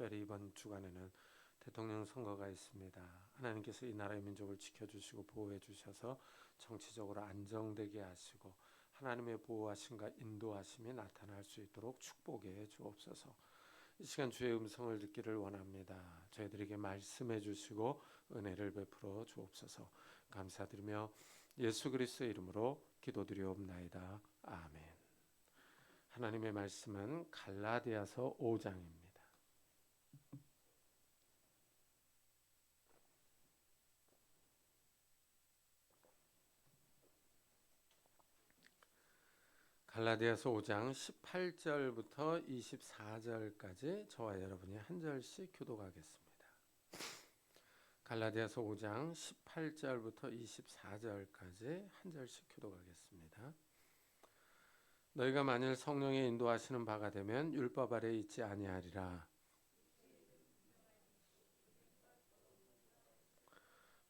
특별히 이번 주간에는 대통령 선거가 있습니다. 하나님께서 이 나라의 민족을 지켜주시고 보호해 주셔서 정치적으로 안정되게 하시고 하나님의 보호하심과 인도하심이 나타날 수 있도록 축복해 주옵소서. 이 시간 주의 음성을 듣기를 원합니다. 저희들에게 말씀해 주시고 은혜를 베풀어 주옵소서. 감사드리며 예수 그리스도의 이름으로 기도드리옵나이다. 아멘. 하나님의 말씀은 갈라디아서 5장입니다. 갈라디아서 5장 18절부터 24절까지 저와 여러분이 한 절씩 교독하겠습니다. 갈라디아서 5장 18절부터 24절까지 한 절씩 교독하겠습니다. 너희가 만일 성령의 인도하시는 바가 되면 율법 아래 있지 아니하리라.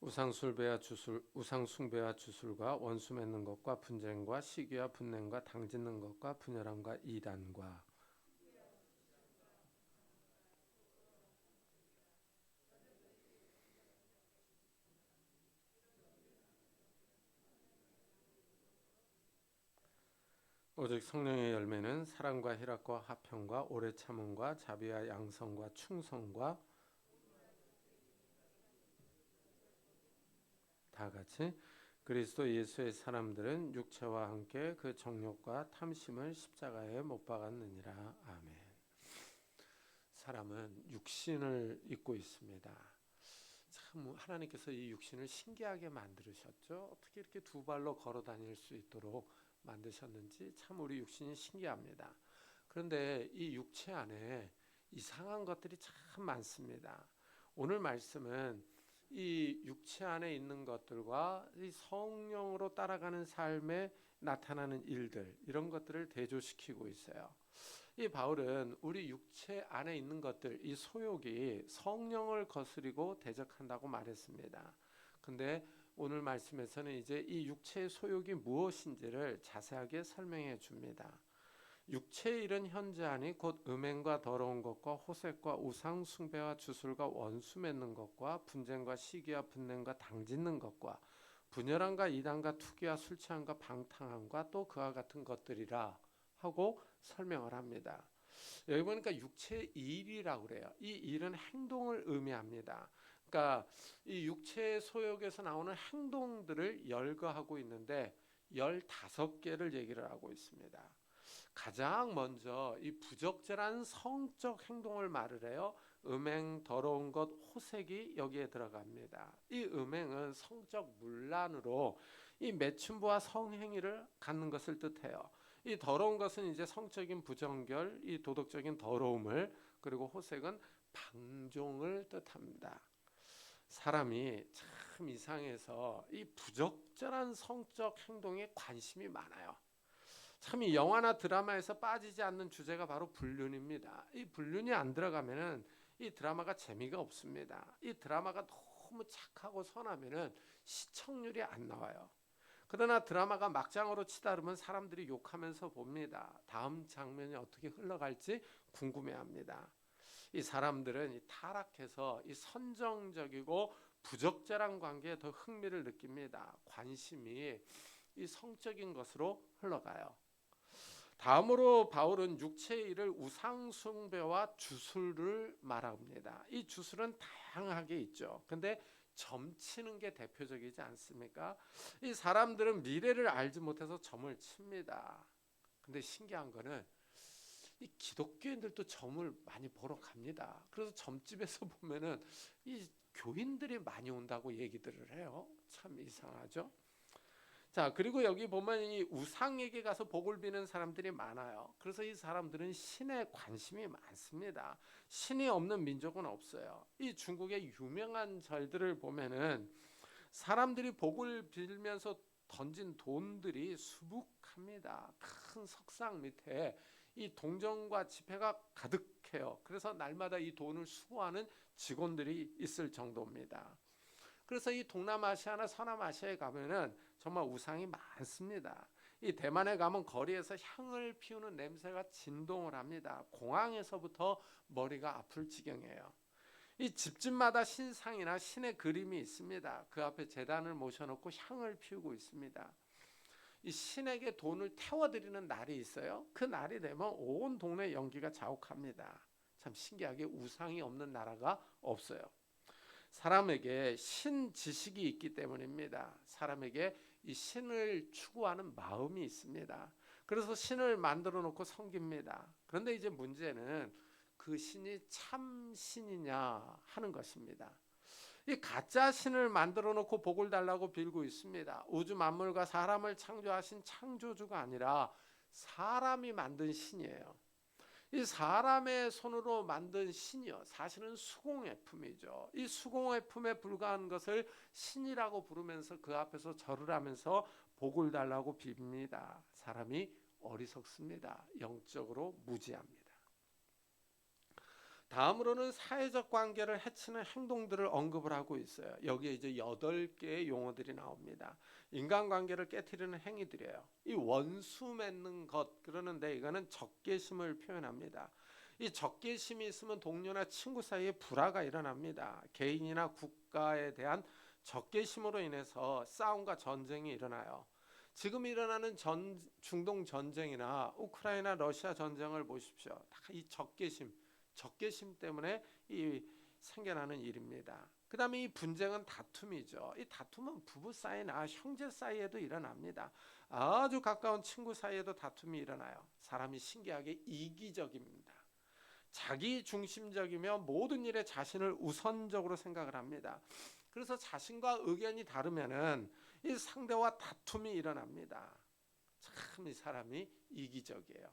우상숭배와 주술과 원수 맺는 것과 분쟁과 시기와 분냄과 당짓는 것과 분열함과 이단과 오직 성령의 열매는 사랑과 희락과 화평과 오래 참음과 자비와 양성과 충성과 다 같이 그리스도 예수의 사람들은 육체와 함께 그 정욕과 탐심을 십자가에 못 박았느니라. 아멘. 사람은 육신을 입고 있습니다. 참 하나님께서 이 육신을 신기하게 만드셨죠. 어떻게 이렇게 두 발로 걸어 다닐 수 있도록 만드셨는지 참 우리 육신이 신기합니다. 그런데 이 육체 안에 이상한 것들이 참 많습니다. 오늘 말씀은 이 육체 안에 있는 것들과 이 성령으로 따라가는 삶에 나타나는 일들, 이런 것들을 대조시키고 있어요. 이 바울은 우리 육체 안에 있는 것들, 이 소욕이 성령을 거스리고 대적한다고 말했습니다. 근데 오늘 말씀에서는 이제 이 육체의 소욕이 무엇인지를 자세하게 설명해 줍니다. 육체의 일은 현재 아니 곧 음행과 더러운 것과 호색과 우상 숭배와 주술과 원수 맺는 것과 분쟁과 시기와 분냄과 당짓는 것과 분열함과 이단과 투기와 술 취함과 방탕함과 또 그와 같은 것들이라 하고 설명을 합니다. 여기 보니까 육체의 일이라고 그래요. 이 일은 행동을 의미합니다. 그러니까 이 육체의 소욕에서 나오는 행동들을 열거하고 있는데 15개를 얘기를 하고 있습니다. 가장 먼저 이 부적절한 성적 행동을 말을 해요. 음행, 더러운 것, 호색이 여기에 들어갑니다. 이 음행은 성적 문란으로 이 매춘부와 성행위를 갖는 것을 뜻해요. 이 더러운 것은 이제 성적인 부정결, 이 도덕적인 더러움을, 그리고 호색은 방종을 뜻합니다. 사람이 참 이상해서 이 부적절한 성적 행동에 관심이 많아요. 참 이 영화나 드라마에서 빠지지 않는 주제가 바로 불륜입니다. 이 불륜이 안 들어가면은 이 드라마가 재미가 없습니다. 이 드라마가 너무 착하고 선하면은 시청률이 안 나와요. 그러나 드라마가 막장으로 치달으면 사람들이 욕하면서 봅니다. 다음 장면이 어떻게 흘러갈지 궁금해합니다. 이 사람들은 이 타락해서 이 선정적이고 부적절한 관계에 더 흥미를 느낍니다. 관심이 이 성적인 것으로 흘러가요. 다음으로 바울은 육체의 일을 우상숭배와 주술을 말합니다. 이 주술은 다양하게 있죠. 근데 점치는 게 대표적이지 않습니까? 이 사람들은 미래를 알지 못해서 점을 칩니다. 근데 신기한 거는 이 기독교인들도 점을 많이 보러 갑니다. 그래서 점집에서 보면은 이 교인들이 많이 온다고 얘기들을 해요. 참 이상하죠? 자, 그리고 여기 보면 이 우상에게 가서 복을 비는 사람들이 많아요. 그래서 이 사람들은 신에 관심이 많습니다. 신이 없는 민족은 없어요. 이 중국의 유명한 절들을 보면은 사람들이 복을 빌면서 던진 돈들이 수북합니다. 큰 석상 밑에 이 동전과 지폐가 가득해요. 그래서 날마다 이 돈을 수거하는 직원들이 있을 정도입니다. 그래서 이 동남아시아나 서남아시아에 가면은 정말 우상이 많습니다. 이 대만에 가면 거리에서 향을 피우는 냄새가 진동을 합니다. 공항에서부터 머리가 아플 지경이에요. 이 집집마다 신상이나 신의 그림이 있습니다. 그 앞에 제단을 모셔놓고 향을 피우고 있습니다. 이 신에게 돈을 태워드리는 날이 있어요. 그 날이 되면 온 동네 연기가 자욱합니다. 참 신기하게 우상이 없는 나라가 없어요. 사람에게 신 지식이 있기 때문입니다. 사람에게 이 신을 추구하는 마음이 있습니다. 그래서 신을 만들어 놓고 섬깁니다. 그런데 이제 문제는 그 신이 참 신이냐 하는 것입니다. 이 가짜 신을 만들어 놓고 복을 달라고 빌고 있습니다. 우주 만물과 사람을 창조하신 창조주가 아니라 사람이 만든 신이에요. 이 사람의 손으로 만든 신이요, 사실은 수공의 품이죠. 이 수공의 품에 불과한 것을 신이라고 부르면서 그 앞에서 절을 하면서 복을 달라고 빕니다. 사람이 어리석습니다. 영적으로 무지합니다. 다음으로는 사회적 관계를 해치는 행동들을 언급을 하고 있어요. 여기에 이제 8개의 용어들이 나옵니다. 인간관계를 깨트리는 행위들이에요. 이 원수 맺는 것, 그러는데 이거는 적개심을 표현합니다. 이 적개심이 있으면 동료나 친구 사이에 불화가 일어납니다. 개인이나 국가에 대한 적개심으로 인해서 싸움과 전쟁이 일어나요. 지금 일어나는 중동 전쟁이나 우크라이나 러시아 전쟁을 보십시오. 다 이 적개심 때문에 이 생겨나는 일입니다. 그 다음에 이 분쟁은 다툼이죠. 이 다툼은 부부 사이나 형제 사이에도 일어납니다. 아주 가까운 친구 사이에도 다툼이 일어나요. 사람이 신기하게 이기적입니다. 자기 중심적이며 모든 일에 자신을 우선적으로 생각을 합니다. 그래서 자신과 의견이 다르면은 이 상대와 다툼이 일어납니다. 참 이 사람이 이기적이에요.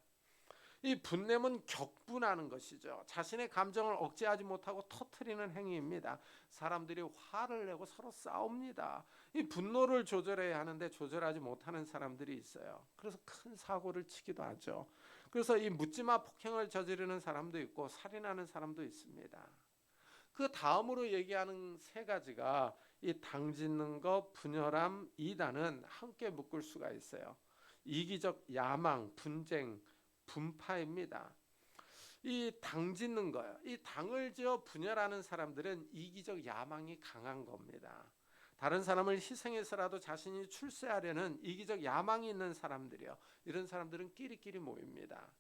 이 분냄은 격분하는 것이죠. 자신의 감정을 억제하지 못하고 터뜨리는 행위입니다. 사람들이 화를 내고 서로 싸웁니다. 이 분노를 조절해야 하는데 조절하지 못하는 사람들이 있어요. 그래서 큰 사고를 치기도 하죠. 그래서 이 묻지마 폭행을 저지르는 사람도 있고 살인하는 사람도 있습니다. 그 다음으로 얘기하는 3가지가 이 당짓는 것, 분열함, 이단은 함께 묶을 수가 있어요. 이기적 야망, 분쟁, 분파입니다. 이 당짓는 거예요. 이 당을 지어 분열하는 사람들은 이기적 야망이 강한 겁니다. 다른 사람을 희생해서라도 자신이 출세하려는 이기적 야망이 있는 사람들이요. 이런 사람들은 끼리끼리 모입니다.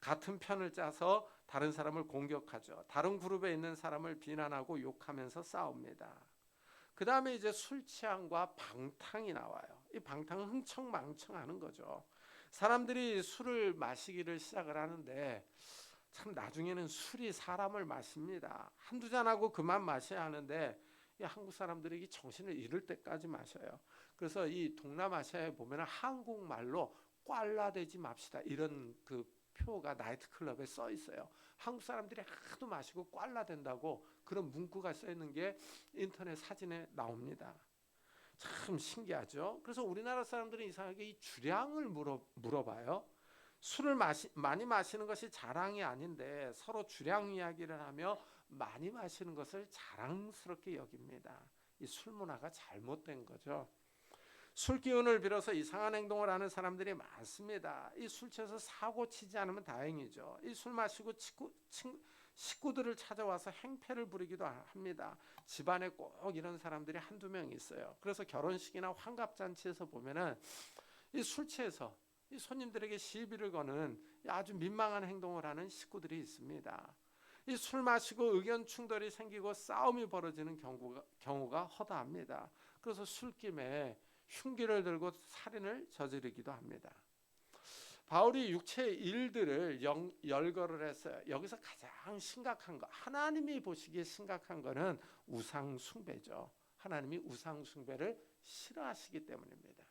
같은 편을 짜서 다른 사람을 공격하죠. 다른 그룹에 있는 사람을 비난하고 욕하면서 싸웁니다. 그 다음에 이제 술 취함과 방탕이 나와요. 이 방탕은 흥청망청하는 거죠. 사람들이 술을 마시기를 시작을 하는데 참 나중에는 술이 사람을 마십니다. 한두 잔하고 그만 마셔야 하는데 이 한국 사람들이 정신을 잃을 때까지 마셔요. 그래서 이 동남아시아에 보면 한국말로 꽐라대지 맙시다 이런 그 표가 나이트클럽에 써 있어요. 한국 사람들이 하도 마시고 꽐라된다고 그런 문구가 써 있는 게 인터넷 사진에 나옵니다. 참 신기하죠. 그래서 우리나라 사람들은 이상하게 이 주량을 물어봐요. 술을 많이 마시는 것이 자랑이 아닌데 서로 주량 이야기를 하며 많이 마시는 것을 자랑스럽게 여깁니다. 이 술 문화가 잘못된 거죠. 술 기운을 빌어서 이상한 행동을 하는 사람들이 많습니다. 이 술 취해서 사고 치지 않으면 다행이죠. 이 술 마시고 식구들을 찾아와서 행패를 부리기도 합니다. 집안에 꼭 이런 사람들이 한두 명 있어요. 그래서 결혼식이나 환갑잔치에서 보면은 이 술 취해서 이 손님들에게 시비를 거는 아주 민망한 행동을 하는 식구들이 있습니다. 이 술 마시고 의견 충돌이 생기고 싸움이 벌어지는 경우가 허다합니다. 그래서 술김에 흉기를 들고 살인을 저지르기도 합니다. 바울이 육체의 일들을 열거를 했어요. 여기서 가장 심각한 거, 하나님이 보시기에 심각한 거는 우상 숭배죠. 하나님이 우상 숭배를 싫어하시기 때문입니다.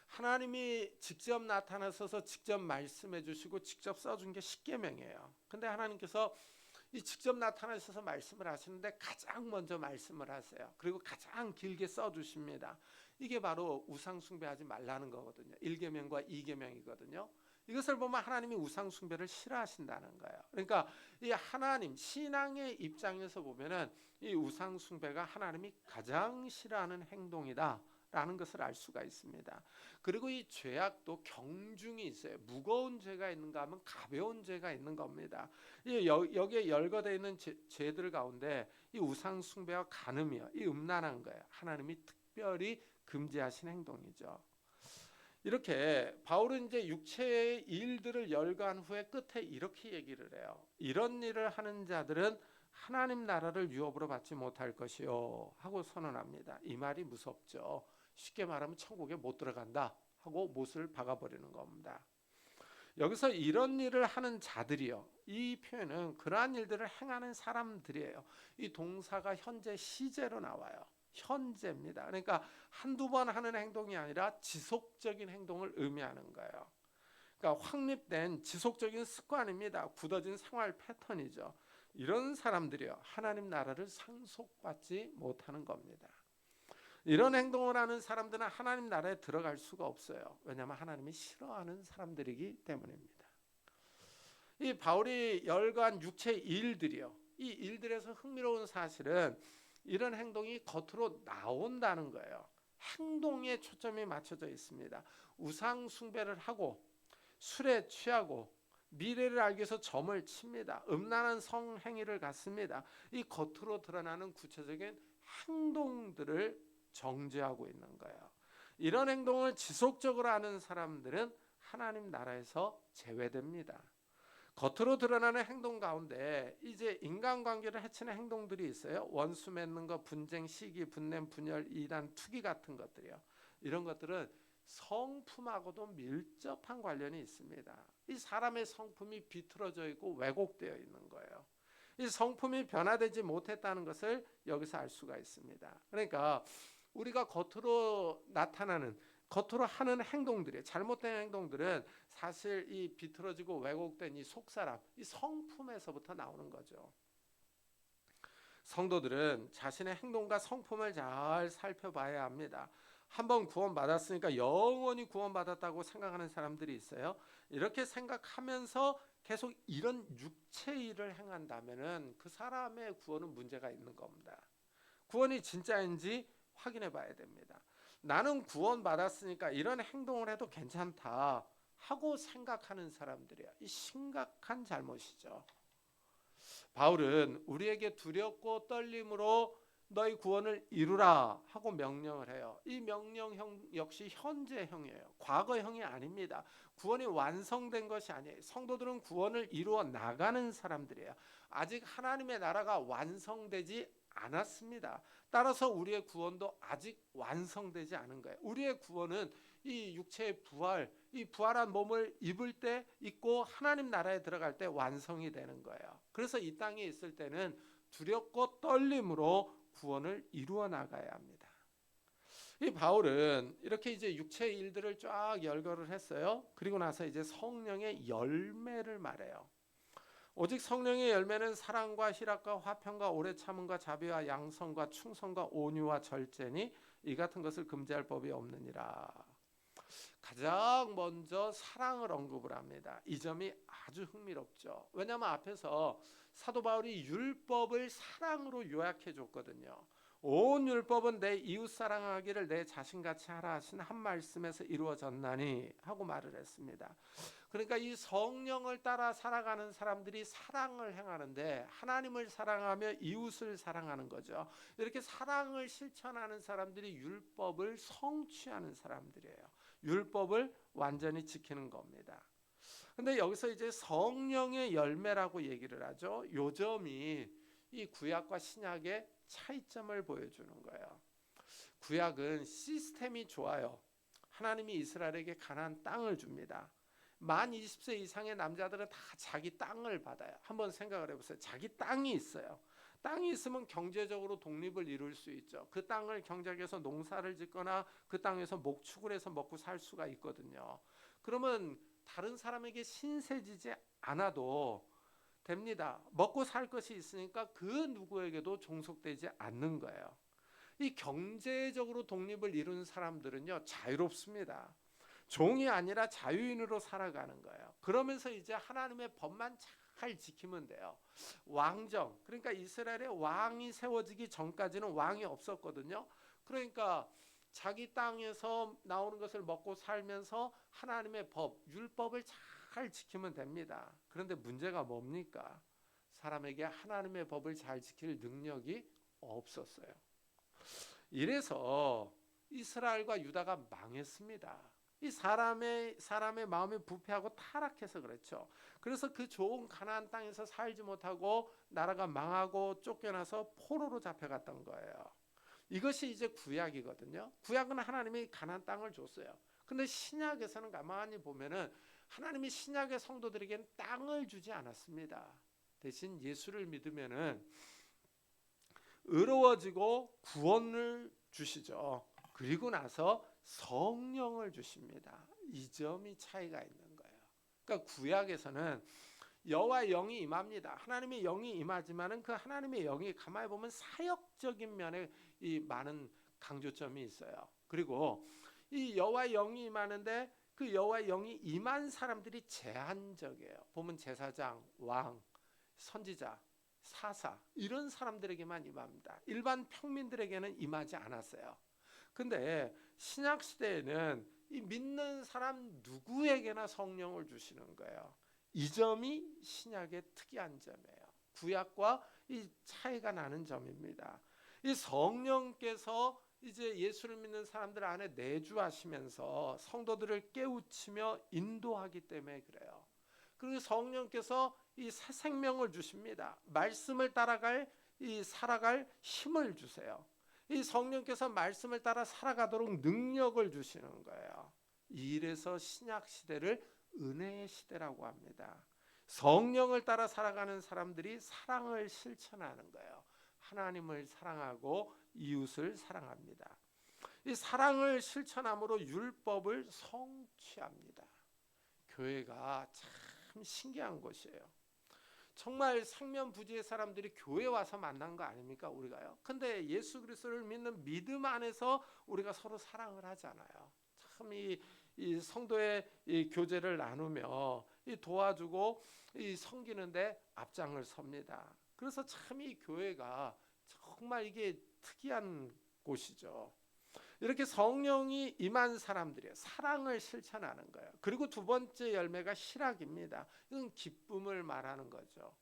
하나님이 직접 나타나셔서 직접 말씀해 주시고 직접 써준 게 십계명이에요. 근데 하나님께서 이 직접 나타나셔서 말씀을 하시는데 가장 먼저 말씀을 하세요. 그리고 가장 길게 써주십니다. 이게 바로 우상 숭배하지 말라는 거거든요. 1계명과 2계명이거든요. 이것을 보면 하나님이 우상 숭배를 싫어하신다는 거예요. 그러니까 이 하나님 신앙의 입장에서 보면은 이 우상 숭배가 하나님이 가장 싫어하는 행동이다 라는 것을 알 수가 있습니다. 그리고 이 죄악도 경중이 있어요. 무거운 죄가 있는가 하면 가벼운 죄가 있는 겁니다. 여기에 열거되어 있는 죄들 가운데 이 우상 숭배와 간음이요, 이 음란한 거예요. 하나님이 특별히 금지하신 행동이죠. 이렇게 바울은 이제 육체의 일들을 열거한 후에 끝에 이렇게 얘기를 해요. 이런 일을 하는 자들은 하나님 나라를 유업으로 받지 못할 것이요 하고 선언합니다. 이 말이 무섭죠. 쉽게 말하면 천국에 못 들어간다 하고 못을 박아버리는 겁니다. 여기서 이런 일을 하는 자들이요, 이 표현은 그러한 일들을 행하는 사람들이에요. 이 동사가 현재 시제로 나와요. 현재입니다. 그러니까 한두 번 하는 행동이 아니라 지속적인 행동을 의미하는 거예요. 그러니까 확립된 지속적인 습관입니다. 굳어진 생활 패턴이죠. 이런 사람들이요, 하나님 나라를 상속받지 못하는 겁니다. 이런 행동을 하는 사람들은 하나님 나라에 들어갈 수가 없어요. 왜냐하면 하나님이 싫어하는 사람들이기 때문입니다. 이 바울이 열거한 육체 일들이요, 이 일들에서 흥미로운 사실은 이런 행동이 겉으로 나온다는 거예요. 행동에 초점이 맞춰져 있습니다. 우상 숭배를 하고 술에 취하고 미래를 알기 위해서 점을 칩니다. 음란한 성행위를 갖습니다. 이 겉으로 드러나는 구체적인 행동들을 정죄하고 있는 거예요. 이런 행동을 지속적으로 하는 사람들은 하나님 나라에서 제외됩니다. 겉으로 드러나는 행동 가운데 이제 인간관계를 해치는 행동들이 있어요. 원수 맺는 것, 분쟁, 시기, 분냄, 분열, 이단, 투기 같은 것들이요. 이런 것들은 성품하고도 밀접한 관련이 있습니다. 이 사람의 성품이 비틀어져 있고 왜곡되어 있는 거예요. 이 성품이 변화되지 못했다는 것을 여기서 알 수가 있습니다. 그러니까 우리가 겉으로 나타나는, 겉으로 하는 행동들이, 잘못된 행동들은 사실 이 비틀어지고 왜곡된 이 속사람, 이 성품에서부터 나오는 거죠. 성도들은 자신의 행동과 성품을 잘 살펴봐야 합니다. 한번 구원받았으니까 영원히 구원받았다고 생각하는 사람들이 있어요. 이렇게 생각하면서 계속 이런 육체 일을 행한다면은 그 사람의 구원은 문제가 있는 겁니다. 구원이 진짜인지 확인해 봐야 됩니다. 나는 구원받았으니까 이런 행동을 해도 괜찮다 하고 생각하는 사람들이야. 이 심각한 잘못이죠. 바울은 우리에게 두렵고 떨림으로 너희 구원을 이루라 하고 명령을 해요. 이 명령형 역시 현재형이에요. 과거형이 아닙니다. 구원이 완성된 것이 아니에요. 성도들은 구원을 이루어 나가는 사람들이에요. 아직 하나님의 나라가 완성되지 않았습니다. 따라서 우리의 구원도 아직 완성되지 않은 거예요. 우리의 구원은 이 육체의 부활, 이 부활한 몸을 입을 때 있고 하나님 나라에 들어갈 때 완성이 되는 거예요. 그래서 이 땅에 있을 때는 두렵고 떨림으로 구원을 이루어 나가야 합니다. 이 바울은 이렇게 이제 육체의 일들을 쫙 열거를 했어요. 그리고 나서 이제 성령의 열매를 말해요. 오직 성령의 열매는 사랑과 희락과 화평과 오래 참음과 자비와 양성과 충성과 온유와 절제니 이 같은 것을 금지할 법이 없느니라. 가장 먼저 사랑을 언급을 합니다. 이 점이 아주 흥미롭죠. 왜냐하면 앞에서 사도 바울이 율법을 사랑으로 요약해 줬거든요. 온 율법은 내 이웃 사랑하기를 내 자신같이 하라 하신 한 말씀에서 이루어졌나니 하고 말을 했습니다. 그러니까 이 성령을 따라 살아가는 사람들이 사랑을 행하는데 하나님을 사랑하며 이웃을 사랑하는 거죠. 이렇게 사랑을 실천하는 사람들이 율법을 성취하는 사람들이에요. 율법을 완전히 지키는 겁니다. 근데 여기서 이제 성령의 열매라고 얘기를 하죠. 요 점이 이 구약과 신약의 차이점을 보여주는 거예요. 구약은 시스템이 좋아요. 하나님이 이스라엘에게 가나안 땅을 줍니다. 만 20세 이상의 남자들은 다 자기 땅을 받아요. 한번 생각을 해보세요. 자기 땅이 있어요. 땅이 있으면 경제적으로 독립을 이룰 수 있죠. 그 땅을 경작해서 농사를 짓거나 그 땅에서 목축을 해서 먹고 살 수가 있거든요. 그러면 다른 사람에게 신세지지 않아도 됩니다. 먹고 살 것이 있으니까 그 누구에게도 종속되지 않는 거예요. 이 경제적으로 독립을 이룬 사람들은요, 자유롭습니다. 종이 아니라 자유인으로 살아가는 거예요. 그러면서 이제 하나님의 법만 잘 지키면 돼요. 왕정, 그러니까 이스라엘의 왕이 세워지기 전까지는 왕이 없었거든요. 그러니까 자기 땅에서 나오는 것을 먹고 살면서 하나님의 법, 율법을 잘 지키면 됩니다. 그런데 문제가 뭡니까? 사람에게 하나님의 법을 잘 지킬 능력이 없었어요. 이래서 이스라엘과 유다가 망했습니다. 이 사람의 마음이 부패하고 타락해서 그렇죠. 그래서 그 좋은 가나안 땅에서 살지 못하고 나라가 망하고 쫓겨나서 포로로 잡혀갔던 거예요. 이것이 이제 구약이거든요. 구약은 하나님이 가나안 땅을 줬어요. 근데 신약에서는 가만히 보면은 하나님이 신약의 성도들에게는 땅을 주지 않았습니다. 대신 예수를 믿으면은 의로워지고 구원을 주시죠. 그리고 나서 성령을 주십니다. 이 점이 차이가 있는 거예요. 그러니까 구약에서는 여호와의 영이 임합니다. 하나님의 영이 임하지만은 그 하나님의 영이 가만히 보면 사역적인 면에 이 많은 강조점이 있어요. 그리고 이 여호와의 영이 임하는데 그 여호와의 영이 임한 사람들이 제한적이에요. 보면 제사장, 왕, 선지자, 사사 이런 사람들에게만 임합니다. 일반 평민들에게는 임하지 않았어요. 근데 신약 시대에는 이 믿는 사람 누구에게나 성령을 주시는 거예요. 이 점이 신약의 특이한 점이에요. 구약과 이 차이가 나는 점입니다. 이 성령께서 이제 예수를 믿는 사람들 안에 내주하시면서 성도들을 깨우치며 인도하기 때문에 그래요. 그리고 성령께서 이 새 생명을 주십니다. 말씀을 살아갈 힘을 주세요. 이 성령께서 말씀을 따라 살아가도록 능력을 주시는 거예요. 이래서 신약 시대를 은혜의 시대라고 합니다. 성령을 따라 살아가는 사람들이 사랑을 실천하는 거예요. 하나님을 사랑하고 이웃을 사랑합니다. 이 사랑을 실천함으로 율법을 성취합니다. 교회가 참 신기한 곳이에요. 정말 상면부지의 사람들이 교회 와서 만난 거 아닙니까 우리가요? 근데 예수 그리스도를 믿는 믿음 안에서 우리가 서로 사랑을 하잖아요. 참 이 성도의 이 교제를 나누며 이 도와주고 이 섬기는데 앞장을 섭니다. 그래서 참 이 교회가 정말 이게 특이한 곳이죠. 이렇게 성령이 임한 사람들이에요. 사랑을 실천하는 거예요. 그리고 두 번째 열매가 실학입니다. 이건 기쁨을 말하는 거죠.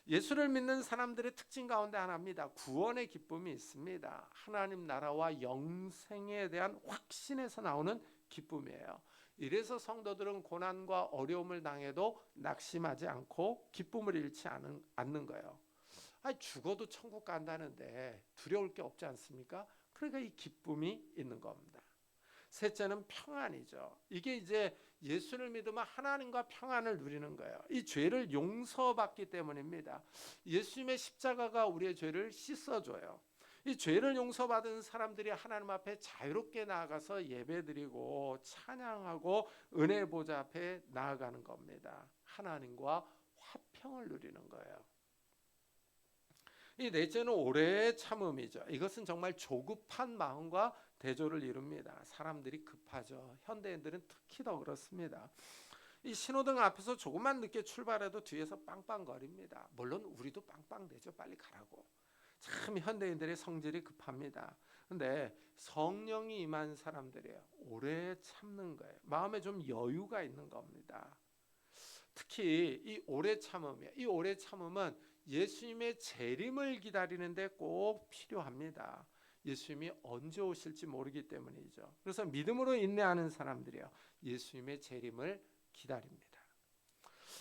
예수를 믿는 사람들의 특징 가운데 하나입니다. 구원의 기쁨이 있습니다. 하나님 나라와 영생에 대한 확신에서 나오는 기쁨이에요. 이래서 성도들은 고난과 어려움을 당해도 낙심하지 않고 기쁨을 잃지 않는 거예요. 죽어도 천국 간다는데 두려울 게 없지 않습니까? 그러니까 이 기쁨이 있는 겁니다. 셋째는 평안이죠. 이게 이제 예수를 믿으면 하나님과 평안을 누리는 거예요. 이 죄를 용서받기 때문입니다. 예수님의 십자가가 우리의 죄를 씻어줘요. 이 죄를 용서받은 사람들이 하나님 앞에 자유롭게 나아가서 예배드리고 찬양하고 은혜 보좌 앞에 나아가는 겁니다. 하나님과 화평을 누리는 거예요. 이 넷째는 오래 참음이죠. 이것은 정말 조급한 마음과 대조를 이룹니다. 사람들이 급하죠. 현대인들은 특히 더 그렇습니다. 이 신호등 앞에서 조금만 늦게 출발해도 뒤에서 빵빵거립니다. 물론 우리도 빵빵대죠. 빨리 가라고. 참 현대인들의 성질이 급합니다. 근데 성령이 임한 사람들이에요. 오래 참는 거예요. 마음에 좀 여유가 있는 겁니다. 특히 이 오래 참음이에요. 이 오래 참음은 예수님의 재림을 기다리는데 꼭 필요합니다. 예수님이 언제 오실지 모르기 때문이죠. 그래서 믿음으로 인내하는 사람들이요. 예수님의 재림을 기다립니다.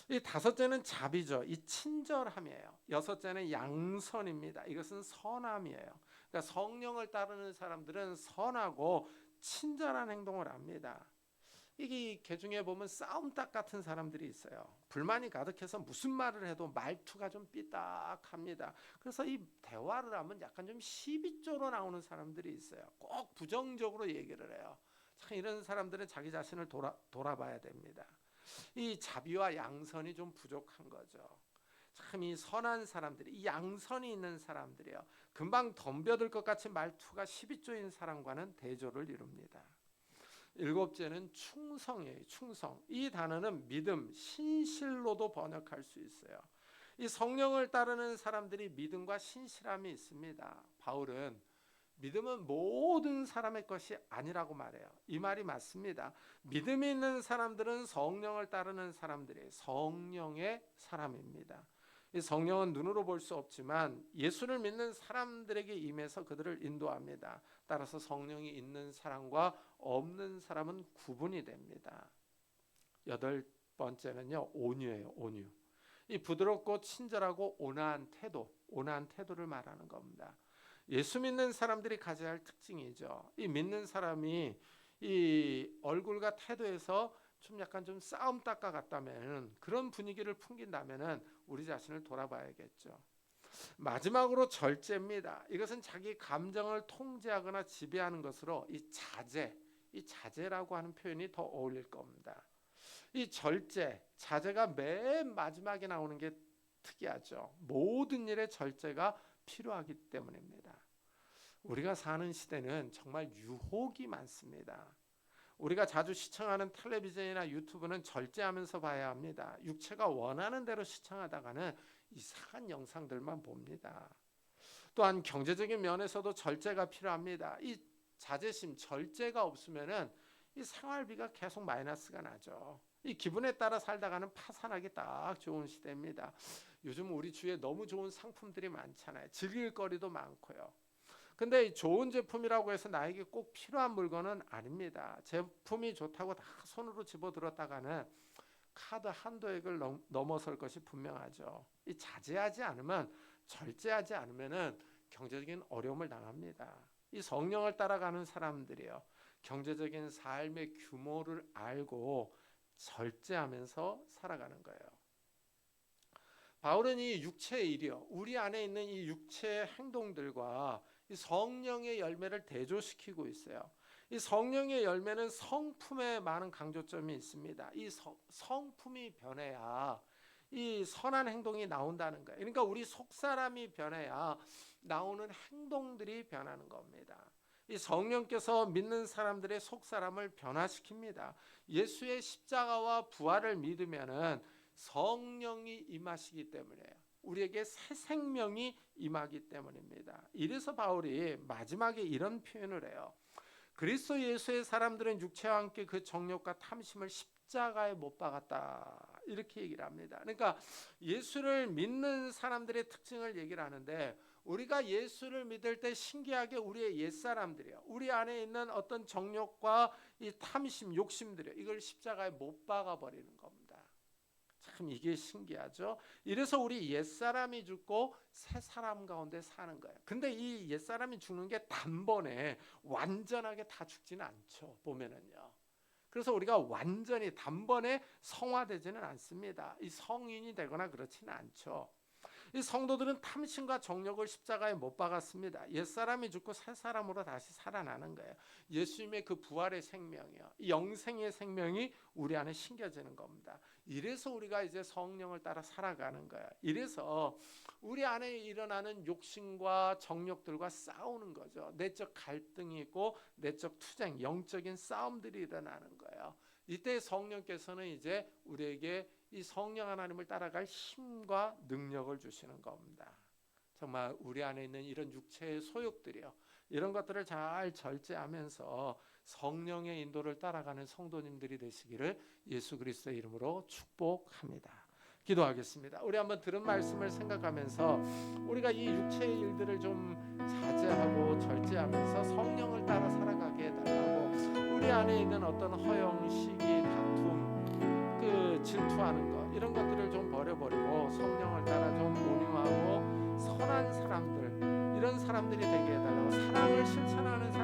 이 다섯째는 자비죠. 이 친절함이에요. 여섯째는 양선입니다. 이것은 선함이에요. 그러니까 성령을 따르는 사람들은 선하고 친절한 행동을 합니다. 이게 개중에 보면 싸움닭 같은 사람들이 있어요. 불만이 가득해서 무슨 말을 해도 말투가 좀 삐딱합니다. 그래서 이 대화를 하면 약간 좀 시비조로 나오는 사람들이 있어요. 꼭 부정적으로 얘기를 해요. 참 이런 사람들은 자기 자신을 돌아봐야 됩니다. 이 자비와 양선이 좀 부족한 거죠. 참 이 선한 사람들이, 이 양선이 있는 사람들이요. 금방 덤벼들 것 같이 말투가 시비조인 사람과는 대조를 이룹니다. 일곱째는 충성이에요. 충성. 이 단어는 믿음, 신실로도 번역할 수 있어요. 이 성령을 따르는 사람들이 믿음과 신실함이 있습니다. 바울은 믿음은 모든 사람의 것이 아니라고 말해요. 이 말이 맞습니다. 믿음이 있는 사람들은 성령을 따르는 사람들이 성령의 사람입니다. 이 성령은 눈으로 볼 수 없지만 예수를 믿는 사람들에게 임해서 그들을 인도합니다. 따라서 성령이 있는 사람과 없는 사람은 구분이 됩니다. 8번째는요, 온유예요. 온유. 이 부드럽고 친절하고 온화한 태도를 말하는 겁니다. 예수 믿는 사람들이 가져야 할 특징이죠. 이 믿는 사람이 이 얼굴과 태도에서 좀 약간 좀 싸움 닦아 같다면, 그런 분위기를 풍긴다면은 우리 자신을 돌아봐야겠죠. 마지막으로 절제입니다. 이것은 자기 감정을 통제하거나 지배하는 것으로 이 자제라고 하는 표현이 더 어울릴 겁니다. 이 자제가 맨 마지막에 나오는 게 특이하죠. 모든 일에 절제가 필요하기 때문입니다. 우리가 사는 시대는 정말 유혹이 많습니다. 우리가 자주 시청하는 텔레비전이나 유튜브는 절제하면서 봐야 합니다. 육체가 원하는 대로 시청하다가는 이상한 영상들만 봅니다. 또한 경제적인 면에서도 절제가 필요합니다. 이 자제심, 절제가 없으면은 이 생활비가 계속 마이너스가 나죠. 이 기분에 따라 살다가는 파산하기 딱 좋은 시대입니다. 요즘 우리 주위에 너무 좋은 상품들이 많잖아요. 즐길 거리도 많고요. 근데 좋은 제품이라고 해서 나에게 꼭 필요한 물건은 아닙니다. 제품이 좋다고 다 손으로 집어들었다가는 카드 한도액을 넘어설 것이 분명하죠. 이 자제하지 않으면, 절제하지 않으면은 경제적인 어려움을 당합니다. 이 성령을 따라가는 사람들이요, 경제적인 삶의 규모를 알고 절제하면서 살아가는 거예요. 바울은 이 육체의 일이요, 우리 안에 있는 이 육체의 행동들과 이 성령의 열매를 대조시키고 있어요. 이 성령의 열매는 성품에 많은 강조점이 있습니다. 이 성품이 변해야 이 선한 행동이 나온다는 거예요. 그러니까 우리 속사람이 변해야 나오는 행동들이 변하는 겁니다. 이 성령께서 믿는 사람들의 속사람을 변화시킵니다. 예수의 십자가와 부활을 믿으면은 성령이 임하시기 때문에요. 우리에게 새 생명이 임하기 때문입니다. 이래서 바울이 마지막에 이런 표현을 해요. 그리스도 예수의 사람들은 육체와 함께 그 정욕과 탐심을 십자가에 못 박았다, 이렇게 얘기를 합니다. 그러니까 예수를 믿는 사람들의 특징을 얘기를 하는데, 우리가 예수를 믿을 때 신기하게 우리의 옛사람들이요, 우리 안에 있는 어떤 정욕과 이 탐심, 욕심들이요, 이걸 십자가에 못 박아버리는 겁니다. 참 이게 신기하죠. 이래서 우리 옛사람이 죽고 새 사람 가운데 사는 거예요. 근데 이 옛사람이 죽는 게 단번에 완전하게 다 죽지는 않죠, 보면은요. 그래서 우리가 완전히 단번에 성화되지는 않습니다. 이 성인이 되거나 그렇지는 않죠. 이 성도들은 탐심과 정욕을 십자가에 못 박았습니다. 옛사람이 죽고 새 사람으로 다시 살아나는 거예요. 예수님의 그 부활의 생명이요, 이 영생의 생명이 우리 안에 심겨지는 겁니다. 이래서 우리가 이제 성령을 따라 살아가는 거예요. 이래서 우리 안에 일어나는 욕심과 정욕들과 싸우는 거죠. 내적 갈등이 있고 내적 투쟁, 영적인 싸움들이 일어나는 거예요. 이때 성령께서는 이제 우리에게 이 성령 하나님을 따라갈 힘과 능력을 주시는 겁니다. 정말 우리 안에 있는 이런 육체의 소욕들이요, 이런 것들을 잘 절제하면서 성령의 인도를 따라가는 성도님들이 되시기를 예수 그리스도의 이름으로 축복합니다. 기도하겠습니다. 우리 한번 들은 말씀을 생각하면서 우리가 이 육체의 일들을 좀 자제하고 절제하면서 성령을 따라 살아가게 해달라고, 우리 안에 있는 어떤 허영, 시기, 다툼, 질투하는 것, 이런 것들을 좀 버려버리고 성령을 따라 좀 온유하고 선한 사람들, 이런 사람들이 되게 해달라고, 사랑을 실천하는 사람